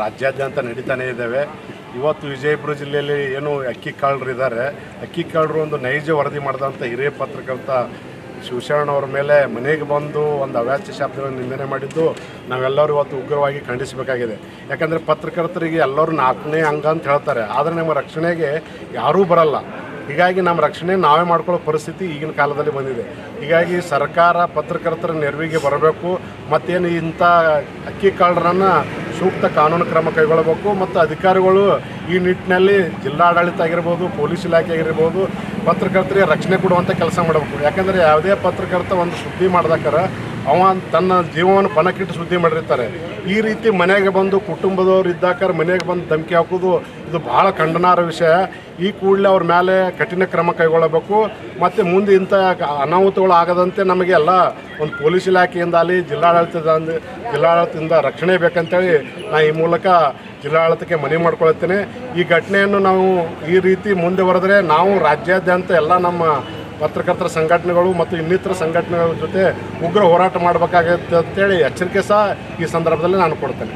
ರಾಜ್ಯಾದ್ಯಂತ ನಡೀತಾನೇ ಇದ್ದಾವೆ. ಇವತ್ತು ವಿಜಯಪುರ ಜಿಲ್ಲೆಯಲ್ಲಿ ಏನು ಅಕ್ಕಿ ಕಾಳರು ಇದ್ದಾರೆ, ಅಕ್ಕಿ ಕಾಳರು ಒಂದು ನೈಜ ವರದಿ ಮಾಡಿದಂಥ ಹಿರಿಯ ಪತ್ರಕರ್ತ ಶಿವಶರಣವ್ರ ಮೇಲೆ ಮನೆಗೆ ಬಂದು ಒಂದು ಅವ್ಯಾಚ್ಯ ಶಬ್ದಗಳನ್ನು ನಿಂದನೆ ಮಾಡಿದ್ದು ನಾವೆಲ್ಲರೂ ಇವತ್ತು ಉಗ್ರವಾಗಿ ಖಂಡಿಸಬೇಕಾಗಿದೆ. ಯಾಕಂದರೆ ಪತ್ರಕರ್ತರಿಗೆ ಎಲ್ಲರೂ 4ನೇ ಅಂಗ ಅಂತ ಹೇಳ್ತಾರೆ, ಆದರೆ ನಮ್ಮ ರಕ್ಷಣೆಗೆ ಯಾರೂ ಬರಲ್ಲ. ಹೀಗಾಗಿ ನಮ್ಮ ರಕ್ಷಣೆ ನಾವೇ ಮಾಡ್ಕೊಳ್ಳೋ ಪರಿಸ್ಥಿತಿ ಈಗಿನ ಕಾಲದಲ್ಲಿ ಬಂದಿದೆ. ಹೀಗಾಗಿ ಸರ್ಕಾರ ಪತ್ರಕರ್ತರ ನೆರವಿಗೆ ಬರಬೇಕು, ಮತ್ತೇನು ಇಂಥ ಅಕ್ಕಿ ಕಾಳರನ್ನು ಸೂಕ್ತ ಕಾನೂನು ಕ್ರಮ ಕೈಗೊಳ್ಳಬೇಕು ಮತ್ತು ಅಧಿಕಾರಿಗಳು ಈ ನಿಟ್ಟಿನಲ್ಲಿ ಜಿಲ್ಲಾಡಳಿತ ಆಗಿರ್ಬೋದು, ಪೊಲೀಸ್ ಇಲಾಖೆ ಆಗಿರ್ಬೋದು, ಪತ್ರಕರ್ತರಿಗೆ ರಕ್ಷಣೆ ಕೊಡುವಂಥ ಕೆಲಸ ಮಾಡಬೇಕು. ಯಾಕಂದರೆ ಯಾವುದೇ ಪತ್ರಕರ್ತ ಒಂದು ಸುದ್ದಿ ಮಾಡ್ಬೇಕಾರೆ ಅವ ತನ್ನ ಜೀವವನ್ನು ಪಣಕ್ಕಿಟ್ಟು ಸುದ್ದಿ ಮಾಡಿರ್ತಾರೆ. ಈ ರೀತಿ ಮನೆಗೆ ಬಂದು ಕುಟುಂಬದವ್ರು ಇದ್ದಾಕಾರ ಮನೆಗೆ ಬಂದು ಧಮಕಿ ಹಾಕೋದು ಇದು ಭಾಳ ಖಂಡನಾರ್ಹ ವಿಷಯ. ಈ ಕೂಡಲೇ ಅವ್ರ ಮೇಲೆ ಕಠಿಣ ಕ್ರಮ ಕೈಗೊಳ್ಳಬೇಕು ಮತ್ತು ಮುಂದೆ ಇಂಥ ಅನಾಹುತಗಳು ಆಗದಂತೆ ನಮಗೆ ಎಲ್ಲ ಒಂದು ಪೊಲೀಸ್ ಇಲಾಖೆಯಿಂದ ಅಲ್ಲಿ ಜಿಲ್ಲಾಡಳಿತದಿಂದ ರಕ್ಷಣೆ ಬೇಕಂತೇಳಿ ನಾನು ಈ ಮೂಲಕ ಜಿಲ್ಲಾಡಳಿತಕ್ಕೆ ಮನವಿ ಮಾಡ್ಕೊಳ್ತೇನೆ. ಈ ಘಟನೆಯನ್ನು ನಾವು ಈ ರೀತಿ ಮುಂದೆ ಬರೆದರೆ ನಾವು ರಾಜ್ಯಾದ್ಯಂತ ಎಲ್ಲ ನಮ್ಮ ಪತ್ರಕರ್ತರ ಸಂಘಟನೆಗಳು ಮತ್ತು ಇನ್ನಿತರ ಸಂಘಟನೆಗಳ ಜೊತೆ ಉಗ್ರ ಹೋರಾಟ ಮಾಡಬೇಕಾಗುತ್ತೆ ಅಂತೇಳಿ ಎಚ್ಚರಿಕೆ ಸಹ ಈ ಸಂದರ್ಭದಲ್ಲಿ ನಾನು ಕೊಡ್ತೇನೆ.